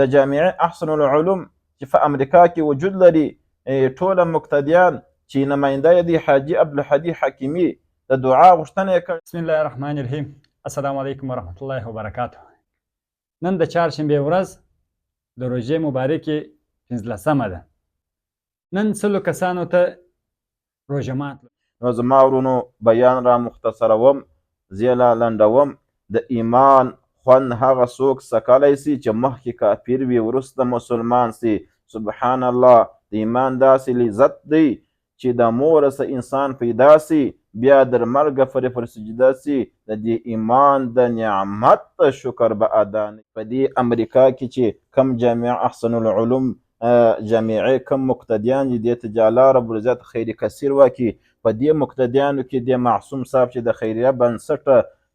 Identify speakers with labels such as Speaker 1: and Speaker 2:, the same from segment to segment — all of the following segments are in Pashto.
Speaker 1: د جامعه احسن العلوم چې په امریکا کې وجود لري ټوله مقتدیان چې نماینده یې دی حاجي عبدالهادي حکیمي د دعا غوښتنه یې کړې.
Speaker 2: بسم الله الرحمن الرحیم. السلام علیکم ورحمت الله وبرکاته. نن د چهارشنبې ورځ د روژې مبارکې 15مه ده. نن سلو کسانو ته روژه مات.
Speaker 1: نو زما ورونو بیان را مختصروم، زیلا لنډوم. د ایمان خوند هغه څوک سکلی سي چې مخکې کافر وي وروسته مسلمان سي. سبحان الله، د ایمان داسې لذت دی چې د موره څه انسان پیدا سي بیا در مرګه پرې پر سجده سي د دې ایمان د نعمت شکر به ادا نه. په دې امریکا کې چې کم جامعه احسن العلوم جامعه کم مقتدیان دي دې ته الله رب العزت خیر کثیر وکړي. په دې مقتدیانو کې د معصوم صاحب چې د خیریه بنسټ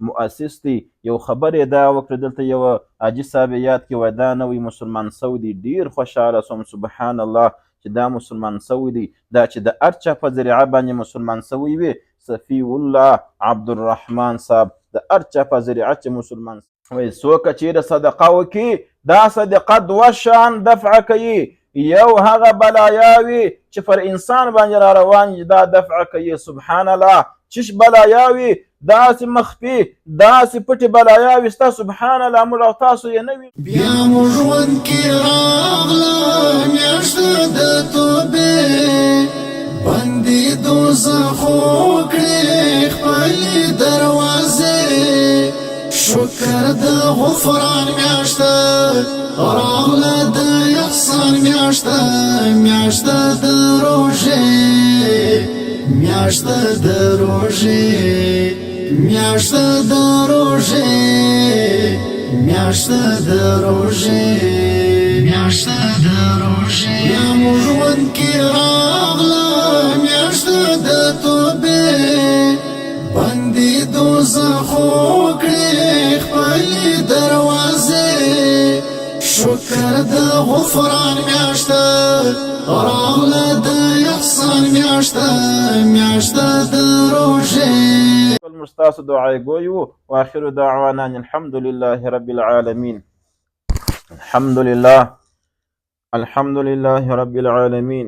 Speaker 1: مؤسس دی یو خبر یې دا وکړه، دلته یو حاجي صاحب یاد کې وایي دا نوی مسلمان سوی دی. ډیر خوشحاله سوم سبحان الله چې دا مسلمان سوی دی. دا چې د هر چا په ذریعه باندې مسلمان سوی وي صفی الله عبدالرحمن صاحب د هر چا په ذریعه چې مسلمان وي. څوک چیرې صدقه وکړي دا صدقه دوه شان دفع کوي. یو هغه بلایاوي چې پر انسان باندې را روان دا دفع کوي. سبحان الله، چش بلایاوي داسې مخفي داسې پټې بلایاوي ستا سبحان الله موږ او تاسو یې نه وي.
Speaker 3: بیا مو ژوند کې راغله میاشته د توبې بندې دوزخو کړې خپلې دروازې شکر د غفران میاشته راغله د احسان میاشته میاشته د روژې میاشته د روژې میاشته د روژې میاشته د روژې میاشته د روژې بیا مو ژوند کې راغله میاشته د توبې بندې دوزخو کړې خپلې دروازې شکر د غفران میاشته راغله د احسان میاشته میاشته د روژې.
Speaker 1: مستاسو دعای گویو واخر دعوانا الحمد لله رب العالمين. الحمد لله رب العالمين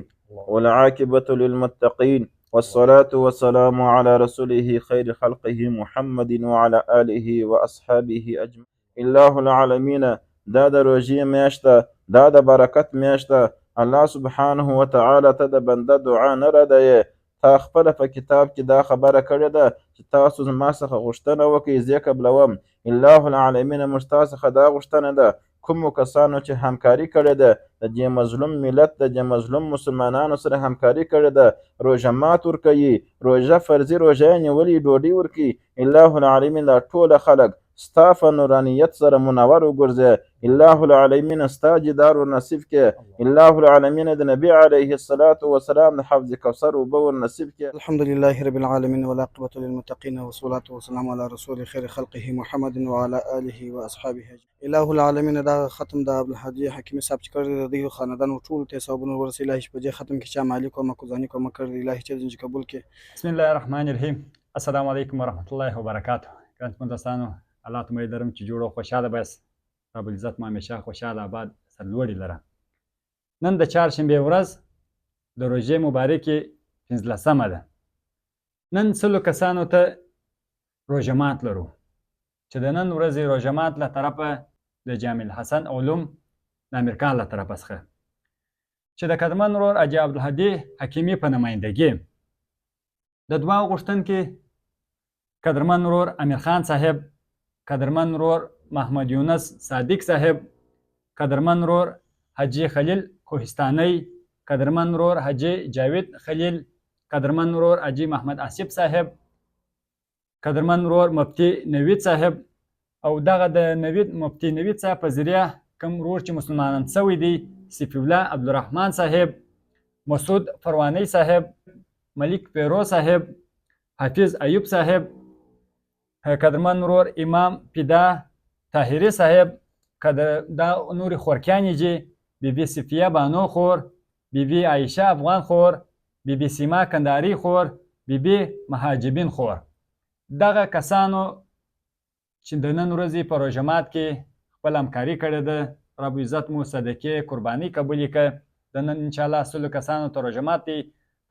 Speaker 1: والعاقبة للمتقين والصلاة والسلام على رسوله خير خلقه محمد وعلى آله وأصحابه أجمعين. الله العالمين دا د روژې میاشته دا د برکت میاشته. الله سبحانه وتعالى ته د بنده دعا نه ردوي. تا خپله په کتاب کې دا خبره کړې ده چې تاسو زما څخه غوښتنه وکړئ زه قبلوم. الله العالمین موږ تاسو څخه دا غوښتنه ده کومو کسانو چې همکاري کړې ده د دې مظلوم ملت د دې مظلوم مسلمانانو سره همکاري کړې ده روژه مات ورکوي روژه فرضي روژه یې نیولې ډوډۍ ورکوي. الله العالمین دا ټوله خلک ستا په نورانیت سره منور وګرځي. الله العالمین ستا دیدار ورنصیب کړي. الله العالمین د نبی علیه الصلاة والسلام د حوض کوثر اوبه ورنصیب کړي.
Speaker 4: الحمد لله رب العالمین والعاقبة للمتقین والصلاة والسلام علی رسول خیر خلقه محمد وعلى آله واصحابه اجمعین. اله العالمین دا ختم د عبدالهادي حکیمي صاحب چې کړی د خاندان ټول ته ثوابونه ورسي. الهي په دې ختم کې چې مالک او مکوزانی کوم کړی الهي چې قبول کړي.
Speaker 2: بسم الله الرحمن الرحیم. السلام علیکم ورحمت الله وبرکاته. ګرانو الله ته مې درم چې جوړ او خوشاله بس رب العزت ما همیشه خوشاله آباد سرلوړي لره. نن د چهارشنبې ورځ د روژې مبارکې 15مه ده. نن سلو کسانو ته روژه مات لرو چې د نن ورځې روژه مات له طرفه د جامع الحسن علوم د امریکا له طرفه څخه چې د قدرمن ورور حاجي عبدالهادي حکیمي په نمایندګي د دعا غوښتونکي قدرمن ورور امیر خان صاحب، قدرمن ورور محمد یونس صادق صاحب، قدرمن ورور حاجي خلیل کوهستانی، قدرمن ورور حاجي جاوید خلیل، قدرمن ورور حاجي محمد آصف صاحب، قدرمن ورور مفتی نوید صاحب او دغه د نوید مفتی نوید صاحب په ذریعه کوم ورور چې مسلمانان سوی دی صفی الله عبدالرحمن صاحب، مسعود فروانی صاحب، ملک پیرو صاحب، حافظ ایوب صاحب، قدرمن ورور امام پیدا طاهری صاحب، دا نور خورکیانی جی، بی بی صفیه بانو خور، بی بی عایشه افغان خور، بی بی سیما کنداری خور، بی بی مهاجبین خور. دغه کسانو چې د نن ورځې په روژه مات کې خپل همکاري کړې ده رب عزت مو صدقې قرباني قبولې کړه. د نن انشاءالله سلو کسانو ترجمات دي.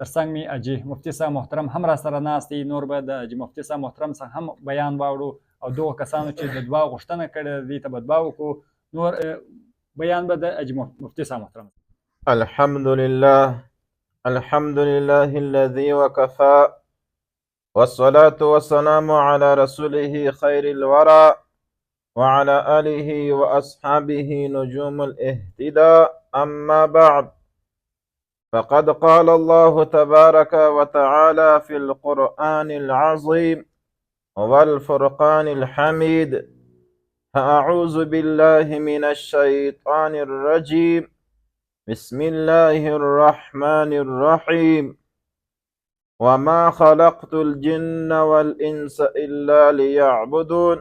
Speaker 2: ترڅنګ مې حاجي مفتي صاحب محترم هم را سره ناست دي. نور به د حاجي مفتي صاحب محترم څخه هم بیان واورو او دغو کسانو چې د دعا غوښتنه کړې ده دې ته به دعا وکړو. نور بیان به د حاجي مفتي صاحب محترم.
Speaker 1: الحمد لله الذي وكفى والصلاة والسلام على رسوله خير الورى وعلى آله وأصحابه نجوم الاهتداء. أما بعد، فقد قال الله تبارك وتعالى في القرآن العظيم والفرقان الحميد: أعوذ بالله من الشيطان الرجيم، بسم الله الرحمن الرحيم، وما خلقت الجن والإنس إلا ليعبدون.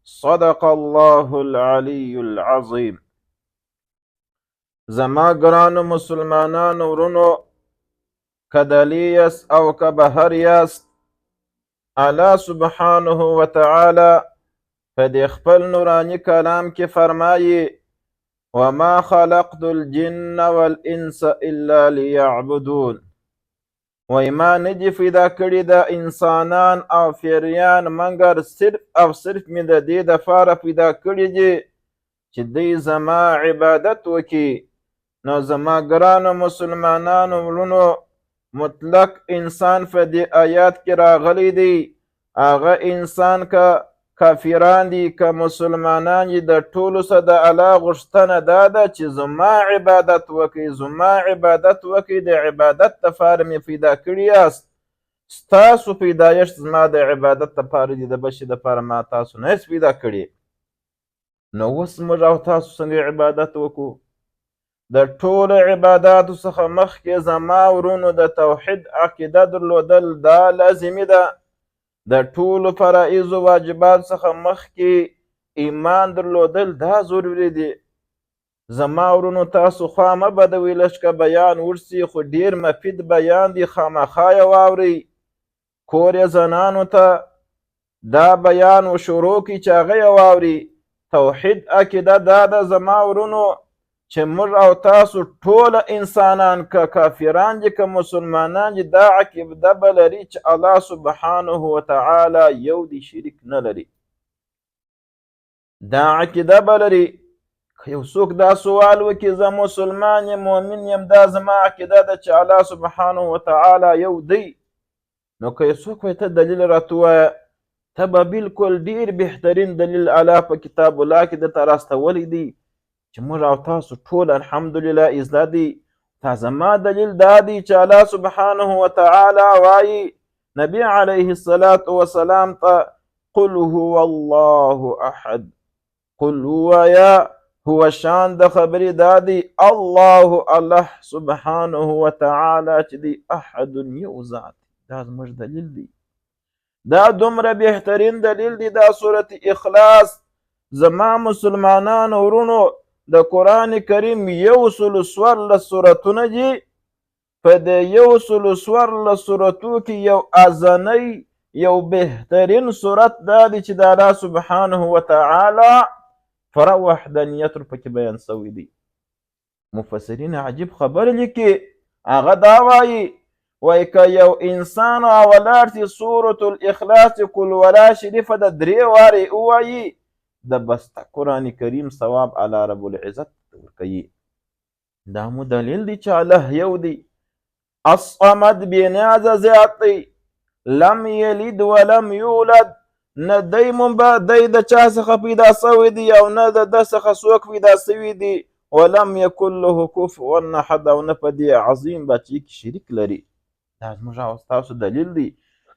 Speaker 1: صدق الله العلي العظيم. زما ګرانو مسلمانانو ورونو، که دلی یاست او که بهر یاست، الله سبحانه وتعالی په دې خپل نوراني کلام کې فرمایي: وما خلقت الجن والانس الا ليعبدون. وای ما نه دي پیدا کړي د انسانان او فیریان مګر صرف او صرف مې د دې دپاره پیدا کړي دي چې دوی زما عبادت وکړي. نو زما ګرانو مسلمانانو ورونو، مطلق انسان په دې آیات کې راغلی دی. هغه انسان که کافران دي که مسلمانان دي، د ټولو څخه د الله غوښتنه دا ده چې زما عبادت وکړئ، زما عبادت وکړئ. د عبادت دپاره مې پیدا کړي یاست. ستاسو پیدایښت زما د عبادت دپاره دي، د بشي دپاره ما تاسو نه یاست پیدا کړي. نو اوس موږ او تاسو څنګه عبادت وکړو؟ د ټولو عباداتو څخه مخکې زما ورونو د توحید عقیده درلودل دا لازمي ده. د ټولو فرایضو واجبات څخه مخکې ایمان درلودل دا ضروري دي. زما ورونو تاسو خوا مه بدوئ، لږ بیان ورسي خو ډیر مفید بیان دی، خامخا یې واورئ. کور یې زنانو ته دا بیان و شروع کړي چې هغه یې واوري. توحید عقیده دا ده زما ورونو چې موږ او تاسو ټوله انسانان که کافران دي که مسلمانان دي، دا عقیده به لري چې الله سبحانه وتعالی یو دی، شریک نه لري. دا عقیده به لري. که یو څوک دا سوال وکړي زه مسلمان یم مؤمن یم، دا زما عقیده ده چې الله سبحانه وتعالی یو دی، نو که یو څوک وایي ته دلیل راته ووایه، ته به بالکل ډیر بهترین دلیل الله په کتاب الله کې درته راستولی دی چې موږ او تاسو ټول الحمدلله زده دي. تا زما دلیل دا دی چې الله سبحانه وتعالی وایي نبی علیه الصلاة والسلام ته: قل هو الله احد. قل ووایه، هو شان د خبرې دا دی الله سبحانه وتعالی چې دی احد، یو ذات. دا زموږ دلیل دی. دا دومره بهترین دلیل دی. دا سورة اخلاص زما مسلمانانو ورونو د قرآن کریم 114 سورتونه دي. په د 114 سورتو کې یو ازنی یو بهترین سورت دا دی چې د الله سبحانه وتعالی پر وحدانیت پکې بیان شوی دی. مفسرین عجیب خبر لیکي. هغه دا وایي که یو انسان ولاړ شي سورة الاخلاص کل ولا شریفه د 3 وارې ووایي، د بسته قرآن کریم ثواب الله رب العزت ورکوي. دا مو دلیل دی چې الله یو دی. الصمد بېنیازه ذات دی. لم یلد ولم یولد. نه دی منبع دی د چا څخه پیدا سوی دی او نه د ده څخه څوک پیدا سوي دي. ولم یکن له کفوا احد. او نه په دې عظیم بچي کې شریک لري. دا زموږ او ستاسو دلیل دی.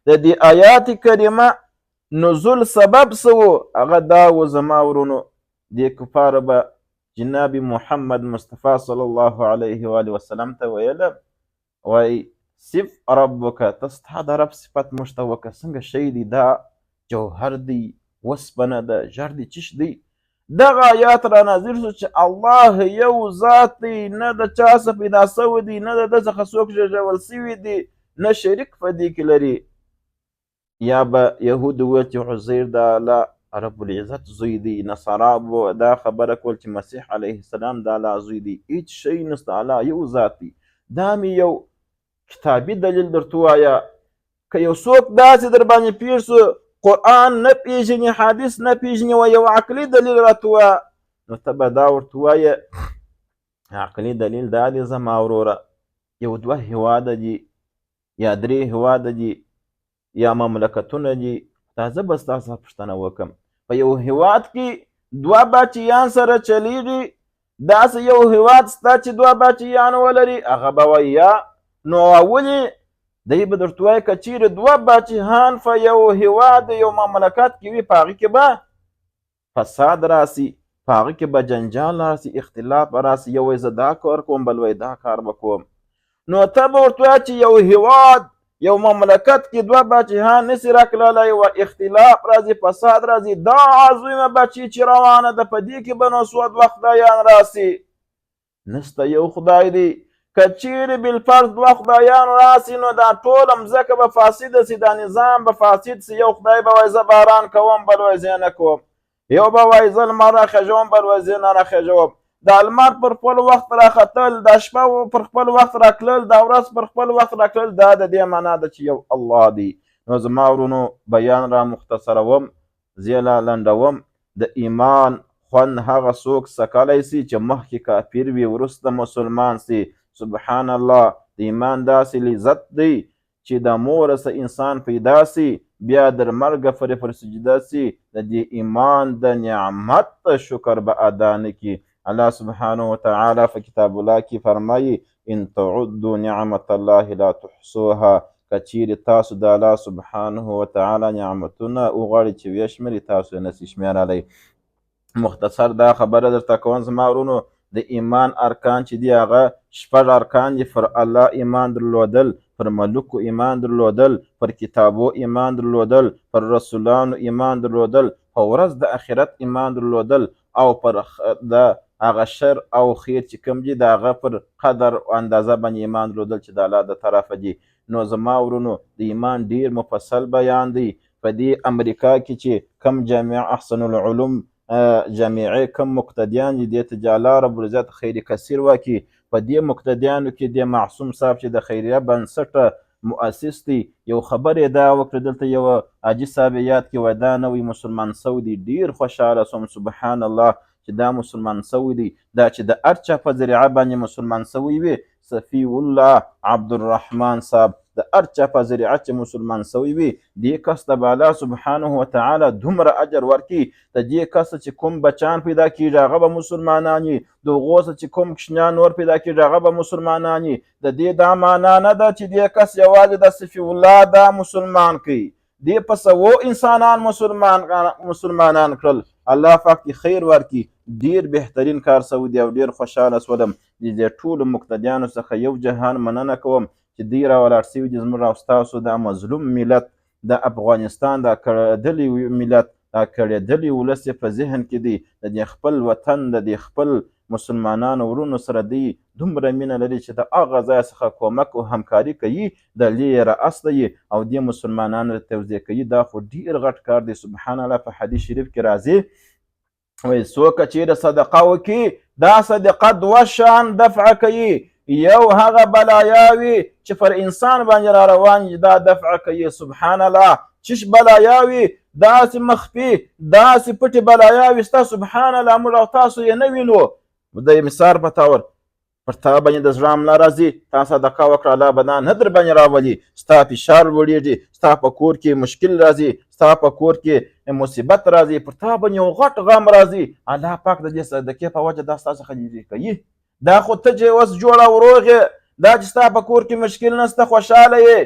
Speaker 1: د دې آیات کریمه نزول سبب سو هغه دا و زما ورونو، دې کفارو به جناب محمد مصطفی صلی الله علیه و آله وسلم ته ویله، وایي صف ربک، ته ستا د رب صفت موږ ته وکړه. څنګه شی دی؟ دا جوهر دی، وسپنه ده، ژړ دی، چش دی. دغه آیات را نازل شو چې الله یو ذات دی، نه د چا څخه پیدا سوی دی، نه د ده څخه څوک زېږول سوي دي، نه شریک په دې کې لري. یا به یهود ویل چې عزیر د الله رب العزت زوی دی. نصارا به دا خبره کول چې مسیح علیه السلام د الله زوی دی. هیڅ شی نشته، الله یو ذات دی. دا مې یو کتابي دلیل درته ووایه. که یو څوک داسې در باندې پېښ سو قرآن نه پېژني، حدیث نه پېژني، و یو عقلي دلیل راته ووایه، نو ته به دا ورته ووایې عقلي دلیل دا دی زما وروره، یو دوه هېواده دي یا درې هېواده دي یا مملکتونه دي. دا زه به ستا څخه پوښتنه وکړم، په یو هېواد کې دوه بچیان سره چلیږي، داسې یو هېواد سته چې دوه بچیان ولري، هغه به وایي یا. نو ولې دی به درته وایي که چیرې دوه بچیان په یو هېواد یو مملکت کې وي، په هغې کې به فساد راسي، په هغه کې به جنجال راسي، اختلاف به راسي. یو وایي زه دا کار کوم، بل وایي دا کار به کوم. نو ته به ورته وایه چې یو هېواد یو مملکت کې دوه بچیان نسي راکړلی، و اختلاف راځي، فساد راځي، دا عظیمه بچي چې روانه ده، په دې کې به نو څو دوه خدایان راسي. نسته یو خدای دی. که چیرې بالفرض دوه خدایان راسي نو دا ټوله مځکه به فاسده سي، دا نظام به فاسد سي. یو خدای به وایي زه باران کوم، بل وایي زه نه کوم. یو به وایي زه لمر راخېژوم، بل وایي زه نه راخېژوم. دا لمر پر خپل وخت راختل، دا شپه پر خپل وخت راتلل، دا ورځ پر خپل وخت راتلل، دا د دې معنا ده چې یو الله دی. نو زما ورونو بیان را مختصروم، زه لا لنډوم. د ایمان خوند هغه څوک څکلی سي چې مخکې کافر وي وروسته مسلمان سي. سبحان الله، د ایمان داسې لذت دی چې د مور څخه انسان پیدا سي، بیا در مرګه پر سجده سي، د دې ایمان د نعمت شکر به ادا نه کړي. الله سبحانه وتعالی په کتاب الله کې فرمایي ان تعدوا نعمت الله لا تحصوها. که چیرې تاسو د الله سبحانه وتعالی نعمتونه وغواړئ چې ویې شمېرئ، تاسو یې نسئ شمېرلی. مختصر دا خبره درته کوم زما ورونو، د ایمان ارکان چې دي هغه شپږ ارکان دي. پر الله ایمان درلودل، پر ملکو ایمان درلودل، پر کتابو ایمان درلودل، پر رسولانو ایمان درلودل، په ورځ د آخرت ایمان درلودل، او پر د هغه شر او خیر چې کوم دي د هغه پر قدر او اندازه باندې ایمان درلودل چې د الله د طرفه دي. نو زما ورونو د ایمان ډیر مفصل بیان دی. په دې امریکا کې چې کم جامعه احسن العلوم جامعه کم مقتدیان دي، دې ته چې الله رب العزت خیر کثیر وکړي. په دې مقتدیانو کې د معصوم صاحب چې د خیریه بنسټ مؤسس دی، یو خبر یې دا وکړه، دلته یو حاجي صاحب یاد کې وایي دا نوی مسلمان سوی دی. ډیر خوشحاله سوم سبحان الله چې دا مسلمان سوی دی. دا چې د هر چا په ذریعه باندې مسلمان سوی وي، صفی الله عبدالرحمن صاحب د هر چا په ذریعه چې مسلمان سوی وي، دې کس ته به الله سبحانه وتعالی دومره اجر ورکړي. د دې کس چې کوم بچان پیدا کېږي هغه به مسلمانان وي، د هغو څه چې کوم کوچنیان نور پیدا کېږي هغه به مسلمانان وي. د دې دا معنا نه ده چې دې کس یوازې د صفی الله دا مسلمان کوي، دې په سوو انسانان مسلمانان کړل. الله پاک دې خیر ورکړي. ډیر بهترین کار سوی دی او ډیر خوشحاله سولم. د دې ټولو مقتدیانو څخه یو جهان مننه کوم چې دوی راولاړ سوي دي زموږ او ستاسو دا مظلوم ملت، د افغانستان دا کړېدلی ملت، دا کړېدلی ولس یې په ذهن کې دی. د دې خپل وطن، د دې خپل مسلمانانو ورونو سره دی دومره مینه لري چې د هغه ځای څخه کومک او همکاري کوي، د لیره اصله یې او دې مسلمانانو ته توضیح کوي. دا خو ډیر غټ کار دی. سبحان الله، په حدیث شریف کې راځي وایي څوک چیرې صدقه وکړي دا صدقه دوه شان دفع کوي. یو هغه بلایاوي چې پر انسان باندې را روان دا دفع کوي. سبحان الله، چش بلایاوي داسې مخفي داسې پټې بلایاوي ستا سبحان الله موږ او تاسو یې نه وینو. د مثال په طور پر تا باندې د زړه حمله راځي، تا صدقه وکړه، الله به نه در باندې راولي. ستا فشار لوړېږي، ستا په کور کې مشکل راځي، ستا په کور کې مصیبت راځي، پر تا باندې یو غټ غم راځي، الله پاک د دې صدقې په وجه دا ستا څخه لرې کوي. دا خو ته چې اوس جوړه وروغ یې، دا چې ستا په کور کې مشکل نسته، خوشحاله یې،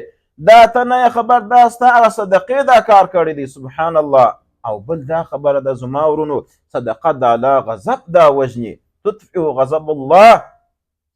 Speaker 1: دا ته نه خبر، دا ستا هغه صدقې دا کار کړی دی. سبحان الله. او بل دا خبره ده زما ورونو، صدقه د الله غضب دا وژني، تطفئ غضب الله.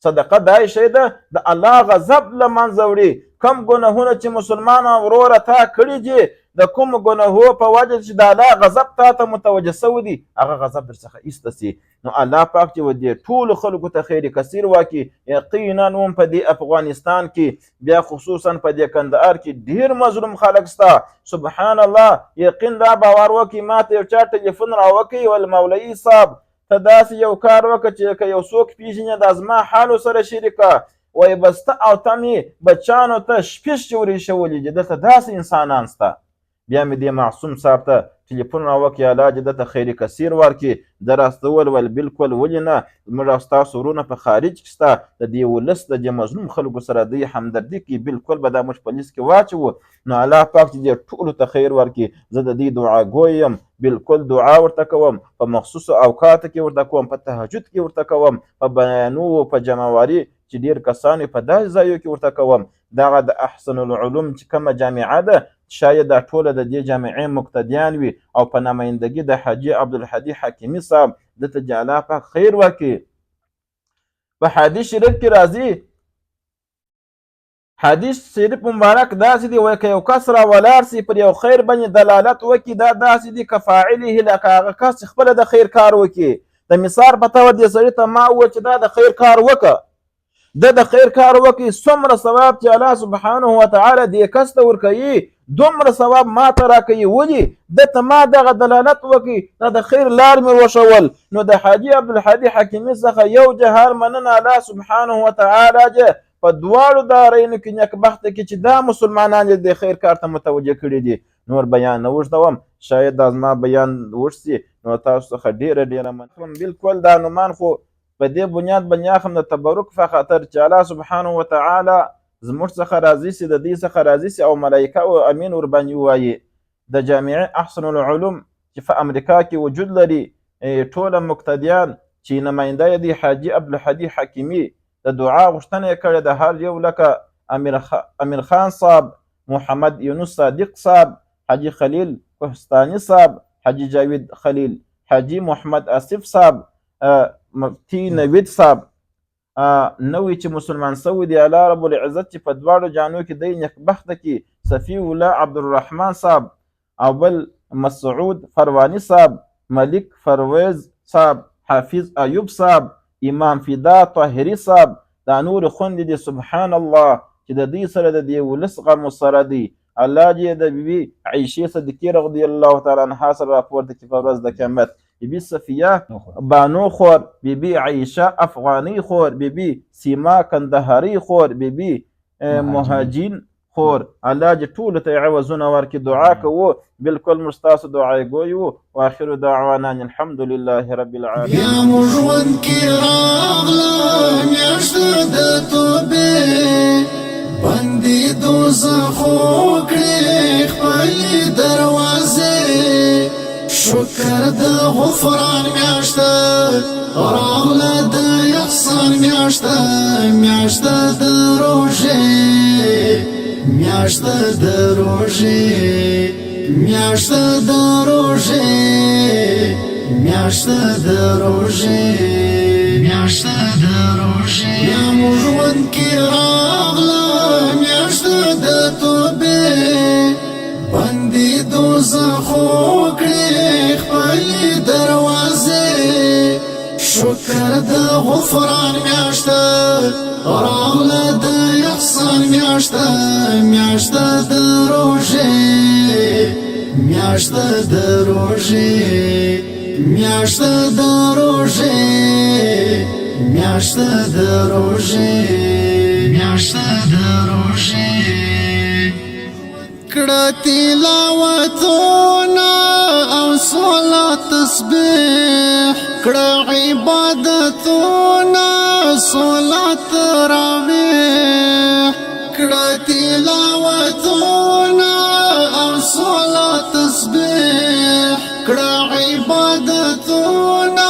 Speaker 1: صدقه دا شی ده د الله غضب له منځه وړي. کم ګناهونه چې مسلمان وروره تا کړي دي، د کوم ګناهو په وجه چې د الله غضب تا ته متوجه سوی دي، هغه غضب در څخه ایسته سي. نو الله پاک چې و دې ټولو خلکو ته خیر کثیر واکړي. یقینا هم په دې افغانستان کې بیا خصوصا په دې کندهار کې ډیر مظلوم خلک سته. سبحان الله، یقین دا باور وکړي ما ته یو چا ټلیفون راوکړي ول مولوي صاحب ته داسې یو کار وکړه چې که یو څوک پیژنې دا زما حال سره شریکه وایي بس ته او ته مې بچیانو ته شپېش جوړې شولي دي، دلته داسې انسانان سته. بیا مې دې معصوم صاحب ته ټلیفون راوکړي الله دې دته خیر کثیر ورکړي. ده راسته وویل ول بلکل ولې نه، زموږ او ستاسو وروڼه په خارج کې سته، د دې ولس د دې مظلوم خلکو سره دوی همدردي کوي، بلکل به دا موږ په لیست کې واچوو. نو الله پاک چې دې ټولو ته خیر ورکړي. زه د دې دعاګوی یم، بلکل دعا ورته کوم، په مخصوصو اوقاتو کې ورته کوم، په تهجد کې ورته کوم، په بیانو په جمعواري چې ډېر کسان په داسې ځایو کې ورته کوم. دغه د احسن العلوم چې کومه جامعه ده شاید دا ټوله د دې جامعې مقتدیان وي او په نمایندګي د حاجي عبدالهادي حکیمي صاحب دته چې الله پاک خیر وکړي. په حدیث شریف کې راځي، حدیث شریف مبارک داسې دی وایي که یو کس را ولاړ سي پر یو خیر باندې دلالت وکړي دا داسې دی که فاعله لکه هغه کس چې خپله د خیر کار وکړي. د مثال په طور دې سړي ته ما وویل چې دا د خیر کار وکړه، د خیر کار وکړي، څومره ثواب چې الله سبحانه وتعالی دې کس ته ورکوي دومره ثواب ما ته راکوي. ولې دته ما دغه دلالت وکړي، دا د خیر لار مې وښول. نو د حاجي عبدالهادي حکیمي څخه یو جهار مننه الله سبحانه وتعالی جه په دواړو دارینو کې نیکبخته کې چې دا مسلمانان د خیر کار ته متوجه کړي دي. نور بیان نه اوږدوم، شاید دا زما بیان اوږد سي، نو تاسو څخه ډېره مننه. بلکل دا نومان خو په دې بنیاد باندې اخلم د تبرک په خاطر چې الله سبحانه وتعالی زموږ څخه راضي سي، د دې څخه راضي سي او ملایکه او امین ورباندې ووایي. د جامعې احسن العلوم چې په امریکا کې وجود لري ټوله مقتدیان چې نماینده یې دی حاجي عبدالهادي حکیمي د دعا غوښتنه یې کړې ده. هر یو لکه امیر خان صاحب، محمد یونس صادق صاحب، حاجي خلیل کوهستاني صاحب، حاجي جاوید خلیل، حاجي محمد آصف صاحب، مفتي نوید صاحب، نوی چې مسلمان سوی دی الله رب العزت چې په دواړو جانو کې دی نیکبخته کې صفی الله عبدالرحمن صاحب او بل مسعود فروانی صاحب، ملک فرویز صاحب، حافظ ایوب صاحب، امام فدا طاهری صاحب، دا نور خوندې دي سبحان الله چې د دې سره د دې ولس غم سره دی. الله دې د بیبي عایشې صدیقې رضی الله تعالی عنها سره راپورته کړي په ورځ د قیامت. بیبي صفیه بانو خور، بیبي عایشه افغانی خور، بیبي سیما کندهاری خور، بیبي مهاجین خور. الله دې ټولو ته عوضونه ورکړي. دعا کوو، بلکل موږ ستاسو دعاګوی یو. واخر دعوانا الحمد لله رب العالمین.
Speaker 3: بیا مو ژوند کې راغله میاشت د توبې بندې دوزخو کړې خپلې دروازې. شکر د غفران میاشت راغله د احسان میاشت، میاشت د روژې، میاشت د روژې، میاشت د روژې، میاشت د روژې، میاشت د روژې. بیا مو ژوند کې راغله میاشت د توبې بندې دوزخو کړې خپلې دروازې. شکر د غفران میاشت راغله د احسان میاشت، میاشت د روژې، میاشت د روژې، میاشت د روژې، میاشت د روژې، میاشت د روژې. کړه تلاوتونه او صلات تسبیح، کړه عبادتونه صلات تراویح، کړه تلاوتونه او صلات تسبیح، کړه عبادتونه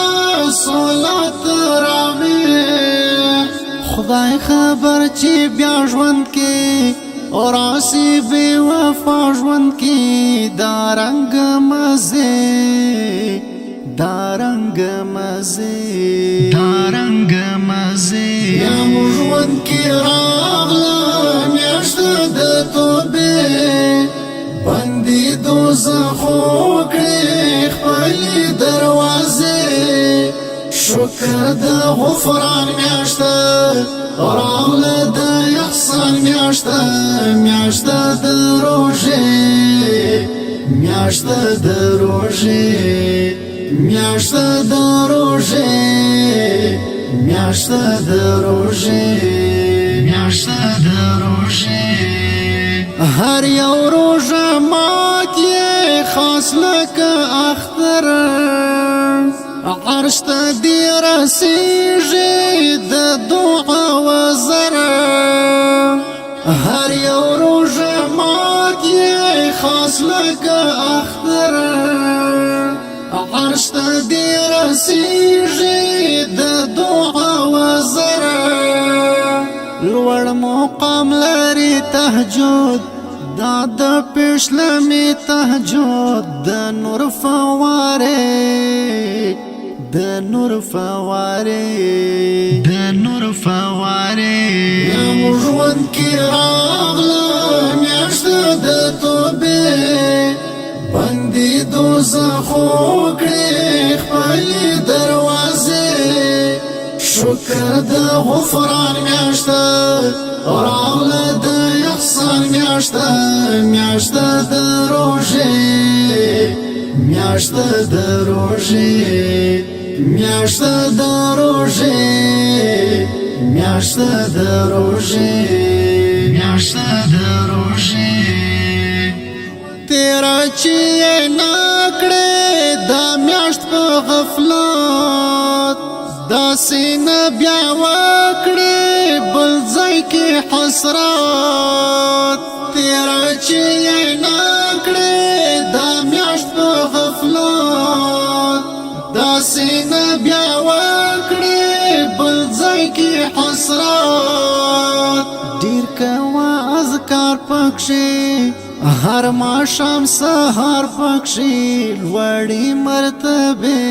Speaker 3: صلات تراویح. خدای خبر چې بیا ژوند کې اور آسی بے وفا ژوند کی دارنگ مزے، دارنگ مزے، دارنگ مزے. شکر د غفران میاشته راغله د احسان میاشته میاشته د روژې میاشته د روژې میاشته د روژې میاشته د روژې میاشته د روژې هر یو روژه مات یې خاص لکه اختر عرش ته دې رسیږي د دعا وزر هر یو روژه مات یې خاص لکه اختر عرش ته دې رسیږي د دعا وزر لوړ مقام لري تهجد دا د پښلمې تهجد د نور فواره د نور فواره د نور فواره یا ژوند کې راغله میاشته د توبې بندي دوزخو کړې خپلې دروازې شکر د غفران میاشته راغله د احسان میاشته میاشته د روژې میاشته د روژې میاشته د روژې میاشته د روژې میاشته د روژې تیرا چې نکړې دا میاشت په غفلت داسې نه بیا وکړې بل ځای کې حسرت تیرا چې نکړې دا میاشت په غفلت داسې نه بیا وکړې بل ځای کې حسرت ډېر کوه اذکار پکښې هر ماښام سهار پکښې لوړې مرتبې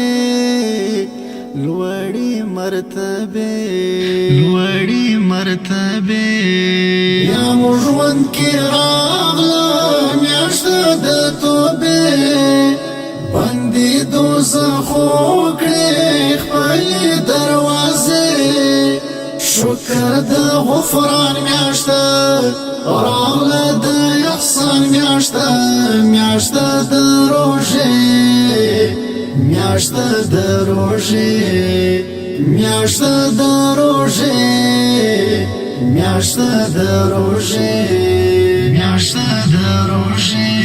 Speaker 3: لوړې مرتبې لوړې مرتبې یا ژوند کې راغله میاشته د توبې بندي دوزخو کړې خپلې دروازې شکر د غفران میاشته راغله د احسان میاشته میاشته د روژې میاشته د روژې میاشته د روژې میاشته د روژې میاشته د روژې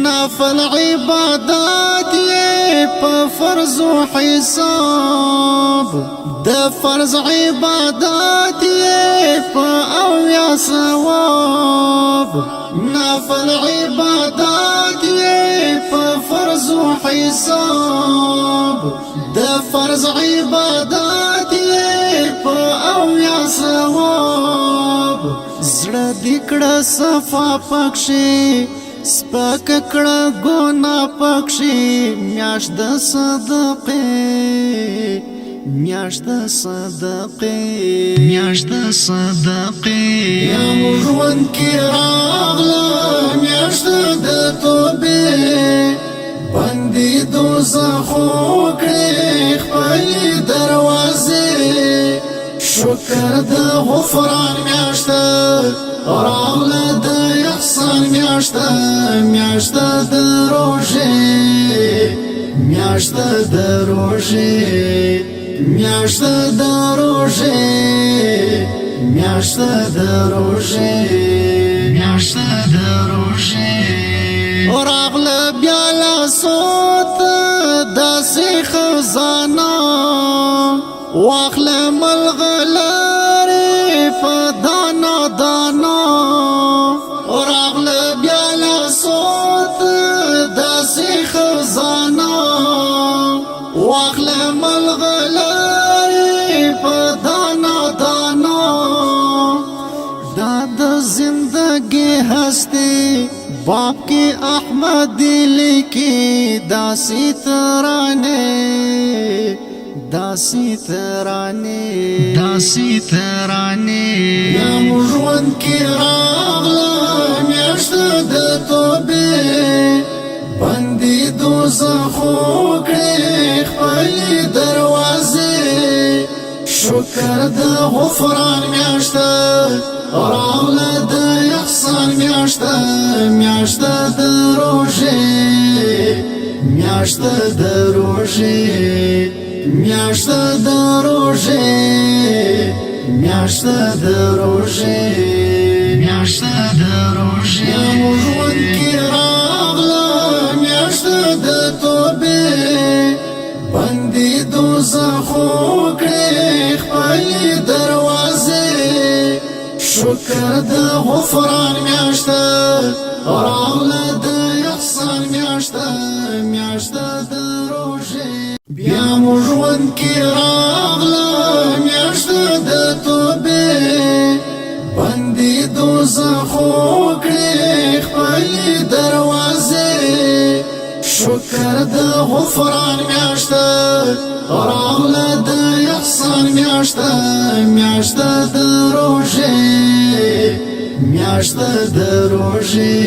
Speaker 3: نفل عبادات یې په فرض و حساب د فرض عبادات یې په اویا ثواب نفل عبادات یې په فرض و حساب د فرض عبادات یې په اویا ثواب زړه دې کړه صفا پکښې سپک کړه ګناه پکښې میاشت د صدقې میاشت د صدقې میاشت د صدقې یا ژوند کې راغله میاشت د توبې بندي دوزخو کړې خپلې دروازې شکر د غفران میاشته راغله د احسان میاشته میاشته د روژې میاشته د روژې میاشته د روژې میاشته د روژې میاشته د روژې راغله بیا لاسوت داسې خزانه واخله ملغلرې په دانا دانا راغله بیا لاسوت داسې خزانه واخله ملغلرې په دانا دانا دا د زندگی هستی باپ کی احمد لیکي داسې ترانه داسې ترانه داسې ترانه یا ژوند کې راغله میاشته د توبې بندي دوزخو کړې خپلې درو شکر د غفران میاشته راغله د احسان میاشته میاشته د روژې میاشته د روژې میاشته د روژې میاشته د روژې میاشته د روژې موږ ژوند کې راغله میاشته د توبې بندې دوزخو کړې خپلې دروازې شکر د غفران میاشته راغله د احسان میاشته میاشته د روژې بیا مو ژوند کې راغله میاشته د توبې بندې دوزخو کړې خپلې دروازې شکر د غفران میاشته راغله د احسان میاشته میاشته د روژې میاشته د روژې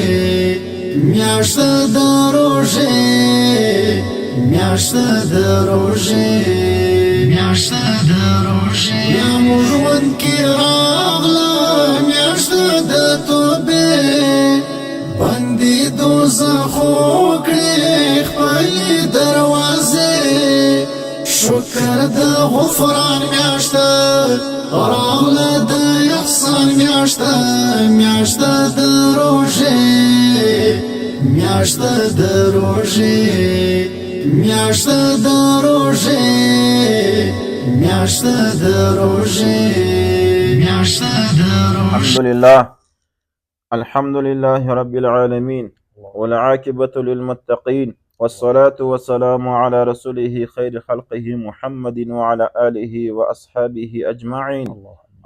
Speaker 3: میاشته د روژې میاشته د روژې میاشته د روژې بیا مو ژوند کې راغله میاشته د توبې بندې دوزخو کړې خپلې دروازې شکر د غفران میاشته راغله د احسان میاشته میاشته د روژې میاشته د روژې میاشته د روژې میاشته د روژې میاشته د روژې
Speaker 1: الحمد لله رب العالمين والعاقبة للمتقين والصلاة والسلام على رسوله خير خلقه محمد وعلى آله وأصحابه أجمعين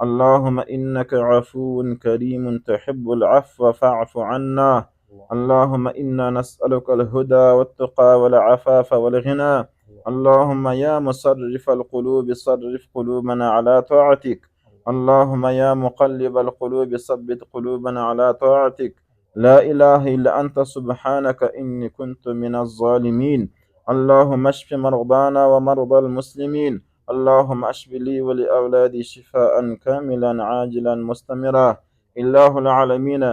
Speaker 1: اللهم إنك عفو كريم تحب العفو فاعف عنا اللهم إنا نسألك الهدى والتقى والعفاف والغنى اللهم يا مصرف القلوب صرف قلوبنا على طاعتك اللهم يا مقلب القلوب ثبت قلوبنا على طاعتك لا إله إلا أنت سبحانك إني كنت من الظالمين اللهم اشف مرضانا ومرضى المسلمين اللهم اشف لي ولأولادي شفاء كاملا عاجلا مستمرا الله العالمين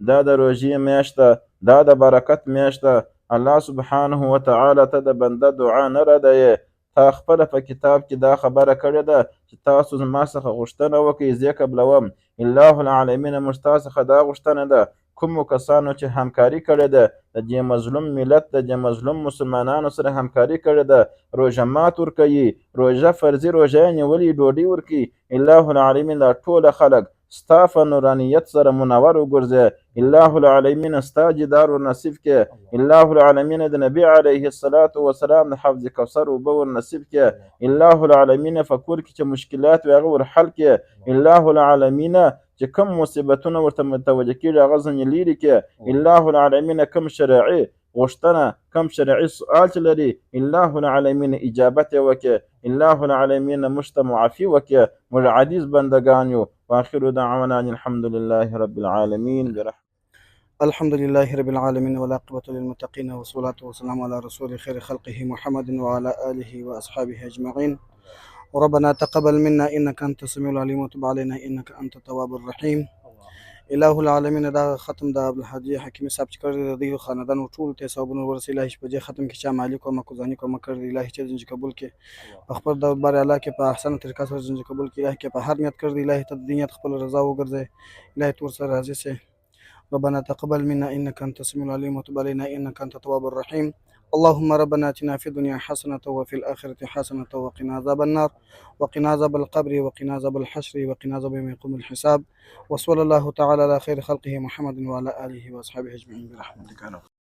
Speaker 1: دا د روژې میاشته دا د برکت میاشته الله سبحانه وتعالى ته د بنده دعا نه ردوي تا خپله په کتاب کې دا خبره کړې ده چې تاسو زما څخه غوښتنه وکړئ زه یې قبلوم الله العالمین موږ تا څخه دا غوښتنه ده کومو کسانو چې همکاري کړې ده د دې مظلوم ملت د دې مظلوم مسلمانانو سره همکاري کړې ده روژه مات ورکوي روژه فرضي روژه یې نیولې ډوډۍ ورکوي الله العالمین دا ټوله خلک ستا په نورانیت سره منور وګرځي الله العالمین ستا دیدار ورنصیب کړي الله العالمین د نبي علیه الصلاة والسلام د حوض کوثر اوبه ورنصیب کړي الله العالمین په کور کې چې مشکلات وي هغه ورحل کړي الله العالمین چې کوم مصیبتونه ورته متوجه کېږي هغه ځنې لرې کړي الله العالمین کوم شرعي غوښتنه کوم شرعي سؤال چې لري الله العالمین اجابت یې وکړي الله العالمین موږ ته معافي وکړي موږ عاجز بندګان یو واخر دعوانا الحمد لله رب العالمين
Speaker 4: الحمد لله رب العالمين والعاقبة للمتقين والصلاة والسلام على رسول خير خلقه محمد وعلى آله وأصحابه أجمعين ربنا تقبل منا إنك أنت السميع العليم وتب علينا إنك أنت التواب الرحيم اله العالمین دا ختم د عبدالهادي حکیمي صاحب چې کړی د دوی خاندان ټول ته ثوابونه ورسي الهي په دې ختم کې چې مالک او مکوزانی کوم کړی الهي چې زنج قبول کې په خپل د بار الله کې په احسن طریقه سره زنج قبول کې الهي کې په هر نیت کړی الهي ته د نیت خپل رضا وګرځي الهي تور سره راضي سي ربنا تقبل منا انك انت السميع العليم وتب علينا انك انت التواب الرحيم اللهم ربنا اتنا في الدنيا حسنة وفي الآخرة حسنة وقنا عذاب النار وقنا عذاب القبر وقنا عذاب الحشر وقنا عذاب يوم يقوم الحساب وصلى الله تعالى على خير خلقه محمد وعلى آله وأصحابه أجمعين برحمتك.